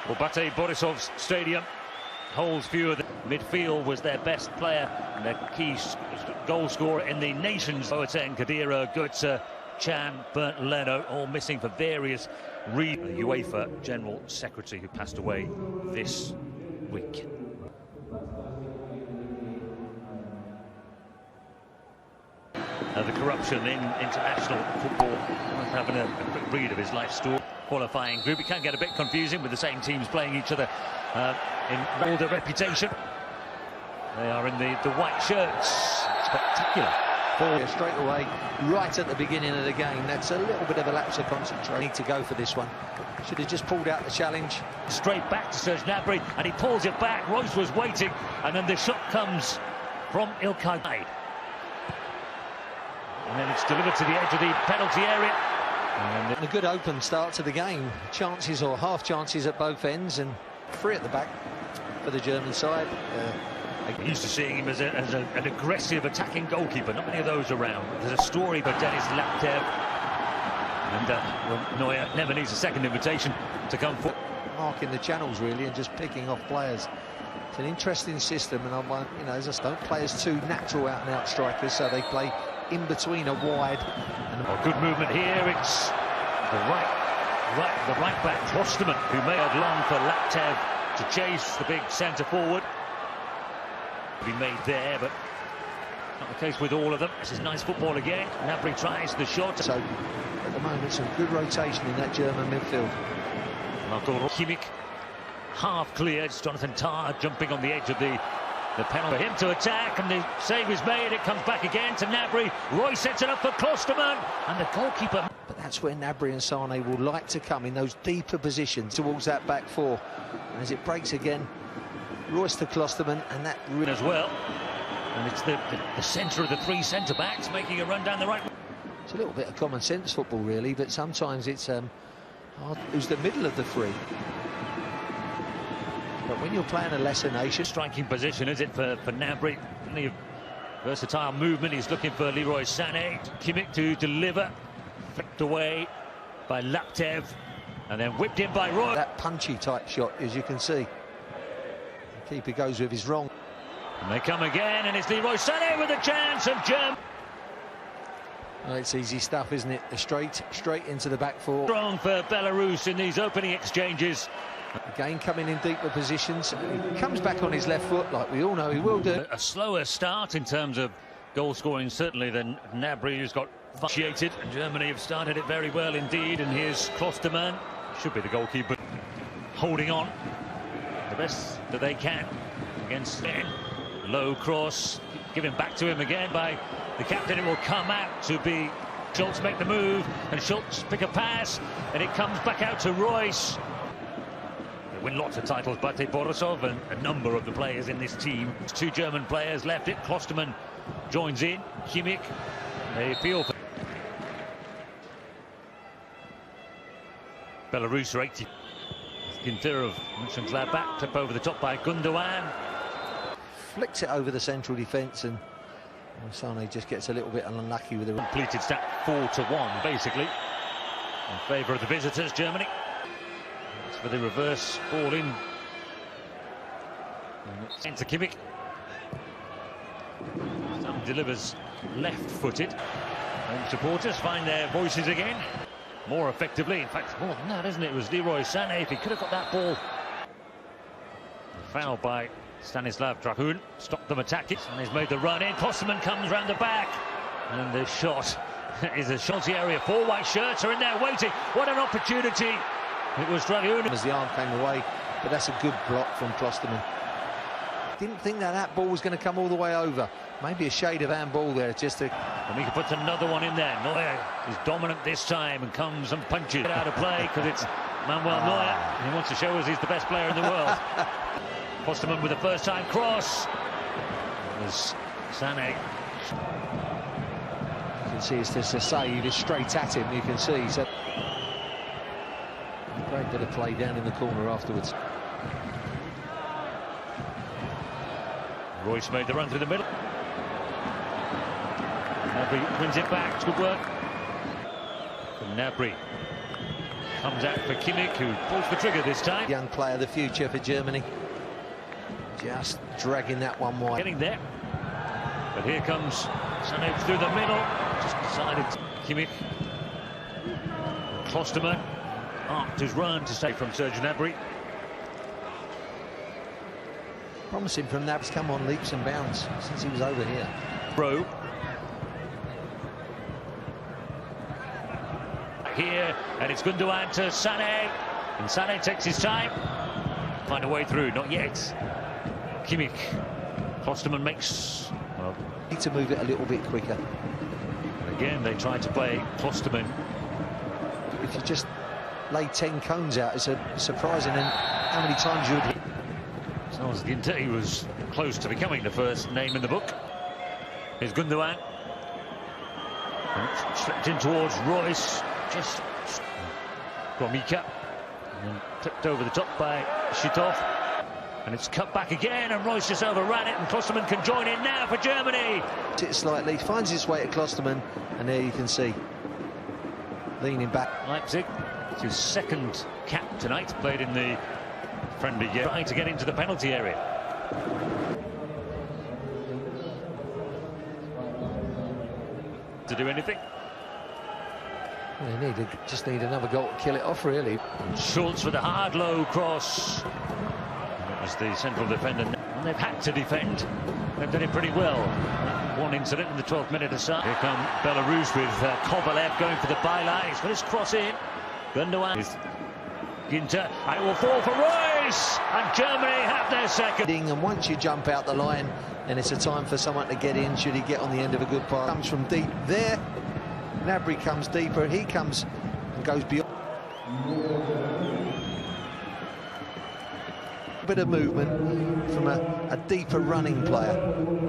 Well, Bate Borisov's stadium holds fewer. Midfield was their best player and their key goal scorer in the nation's. Boateng, Khedira, Götze, Chan, Bernd Leno, all missing for various reasons. The UEFA General Secretary who passed away this week. The corruption in international football. Worth having a quick read of his life story. Qualifying group. It can get a bit confusing with the same teams playing each other in older reputation. They are in the white shirts. Spectacular. Straight away, right at the beginning of the game. That's a little bit of a lapse of concentration. Need to go for this one. Should have just pulled out the challenge. Straight back to Serge Gnabry, and he pulls it back. Royce was waiting, and then the shot comes from Ilkay. And then it's delivered to the edge of the penalty area. And a good open start to the game. Chances or half chances at both ends, and free at the back for the German side. I'm used to seeing him as an aggressive attacking goalkeeper. Not many of those around. There's a story about Dennis Laptev. And well, Neuer never needs a second invitation to come forward. Marking the channels really and just picking off players. It's an interesting system, and I want, you know, just don't play as two natural out-and-out strikers, so they play in between a wide. And good movement here. It's the right back Klostermann, who may have long for Laptev to chase the big centre forward. Be made there, but not the case with all of them. This is nice football again. Gnabry tries the shot. So at the moment, some good rotation in that German midfield. Kimmich half cleared. It's Jonathan Tah jumping on the edge of the penalty. For him to attack, and the save is made. It comes back again to Gnabry. Roy sets it up for Klostermann, and the goalkeeper. But that's where Gnabry and Sane will like to come, in those deeper positions towards that back four. And as it breaks again, Royce to Klostermann, and that really as well. And it's the centre of the three centre-backs making a run down the right. It's a little bit of common sense football, really, but sometimes it's hard. Who's the middle of the three? But when you're playing a lesser nation, striking position, is it for Gnabry? Plenty of versatile movement. He's looking for Leroy Sané. Kimmich to deliver, flicked away by Laptev, and then whipped in by Roy. That punchy type shot, as you can see. The keeper goes with his wrong. And they come again, and it's Leroy Sané with a chance, and Germ. Well, it's easy stuff, isn't it? Straight into the back four. Strong for Belarus in these opening exchanges. Again, coming in deeper positions. He comes back on his left foot, like we all know he will do. A slower start in terms of goal scoring, certainly, than Gnabry, who's got initiated. And Germany have started it very well indeed. And here's Klostermann, should be the goalkeeper, holding on the best that they can against Ben. Low cross, given back to him again by the captain. It will come out to be Schultz make the move, and Schultz pick a pass, and it comes back out to Royce. Win lots of titles, Bate Borisov, and a number of the players in this team. Two German players left it. Klostermann joins in. Kimmich, they feel for Belarus are 80. Ginter of Mönchengladbach, tip over the top by Gundogan. Flicks it over the central defence, and Sane just gets a little bit unlucky with the completed stat 4-1, basically, in favour of the visitors, Germany. For the reverse ball in. Into Kimmich. Some delivers left-footed. And supporters find their voices again. More effectively, in fact, more than that, isn't it? It was Leroy Sané. If he could have got that ball. Foul by Stanislav Drahun. Stopped them attacking. And he's made the run in. Klostermann comes round the back. And the shot is a shotty area. Four white shirts are in there waiting. What an opportunity. It was Drahun. As the arm came away, but that's a good block from Klostermann. Didn't think that ball was going to come all the way over. Maybe a shade of handball there, just to... And he puts another one in there. Neuer is dominant this time and comes and punches it out of play because it's Manuel Neuer. He wants to show us he's the best player in the world. Klostermann with a first-time cross. It was Sané. You can see it's just a save. It's straight at him. You can see. So great bit of play down in the corner afterwards. Royce made the run through the middle. Gnabry wins it back. Good work from Gnabry. Comes out for Kimmich, who pulls the trigger this time. Young player of the future for Germany. Just dragging that one wide. Getting there. But here comes Sané through the middle. Just decided Kimmich. Klosterman arced his run to save from Serge Gnabry. Promising from Nabs, come on leaps and bounds since he was over here. Bro. Here, and it's Gundogan to Sané. And Sané takes his time. Find a way through, not yet. Kimmich. Klosterman makes... Well, need to move it a little bit quicker. Again, they tried to play Klosterman. If you just lay 10 cones out, it's surprising and how many times you would hit. Sounds Ginter, he was close to becoming the first name in the book. Here's Gundogan. Slipped in towards Royce. Just Gomika. And tipped over the top by Shitov. And it's cut back again, and Royce just overran it, and Klosterman can join in now for Germany. It slightly, finds his way to Klosterman, and there you can see leaning back. Leipzig, it's his second cap tonight, played in the friendly game, trying to get into the penalty area. To do anything? They just need another goal to kill it off, really. Schultz with a hard low cross. That was the central defender. And they've had to defend. They've done it pretty well. One incident in the 12th minute aside. Here come Belarus with Kovalev going for the byline. He's got his cross in. Gundogan with Ginter. And it will fall for Royce. And Germany have their second. And once you jump out the line, then it's a time for someone to get in. Should he get on the end of a good pass? Comes from deep there. Gnabry comes deeper. He comes and goes beyond. A bit of movement from a deeper running player.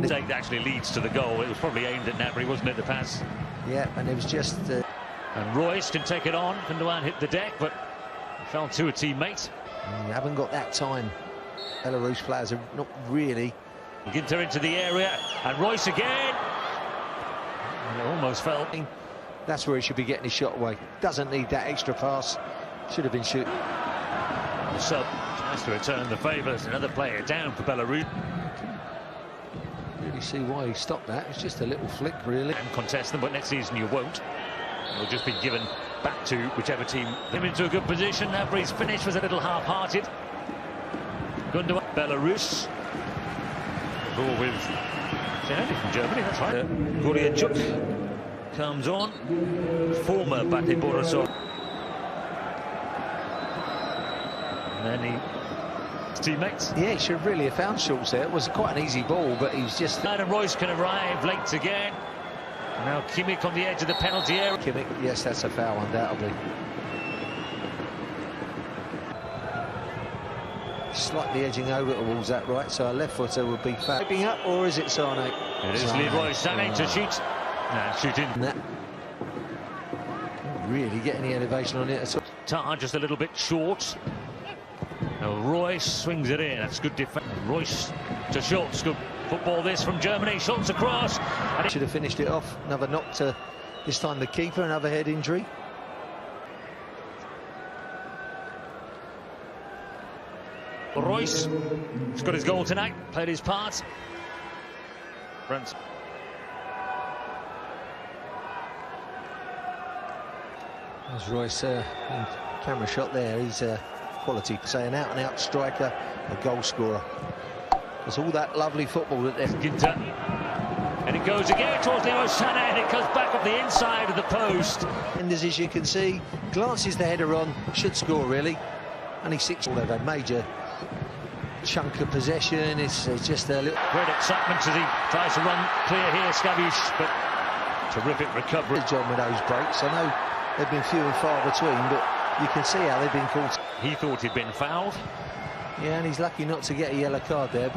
That actually leads to the goal. It was probably aimed at Gnabry, wasn't it, the pass? Yeah, and it was just... And Royce can take it on. Gundogan hit the deck, but fell to a teammate. You haven't got that time. Belarus players are not really... Ginter into the area, and Royce again. And it almost fell. That's where he should be getting his shot away. Doesn't need that extra pass. Should have been shooting. The sub tries to return the favours. Another player down for Belarus. Really see why he stopped that. It's just a little flick, really. And contest them, but next season you won't. It'll just be given back to whichever team. Them into a good position. Gnabry's finish was a little half-hearted. Gundogan, Belarus. Goal with Sané from Germany, that's right. Goriachuk comes on. Former Bate Borisov. And then his teammates. Yeah, he should really have found Schultz there. It was quite an easy ball, but he's just... And Royce can arrive late again. Now Kimmich on the edge of the penalty area. Kimmich, yes, that's a foul, undoubtedly. Slightly edging over towards that right, so a left footer would be foul. Stepping up, or is it Sané? It is Leroy Sané to shoot. Nah, shoot in. Not really get any elevation on it at all. Tar just a little bit short. Now Royce swings it in. That's good defense. Royce to Schultz. Good football this from Germany. Schultz across. And should have finished it off. Another knock to this time the keeper. Another head injury. Royce has got his goal tonight. Played his part. Brent. There's Royce in camera shot there. He's quality, say an out-and-out striker, a goal scorer. There's all that lovely football that they're... Ginter. And it goes again towards Leroy Sané, and it comes back up the inside of the post. And as you can see, glances the header on, should score really. Only 6. They've had major chunk of possession. It's just a little... Great excitement as he tries to run clear here, Skavish, but terrific recovery. Good job with those breaks. I know they've been few and far between, but you can see how they've been called. He thought he'd been fouled. Yeah, and he's lucky not to get a yellow card there.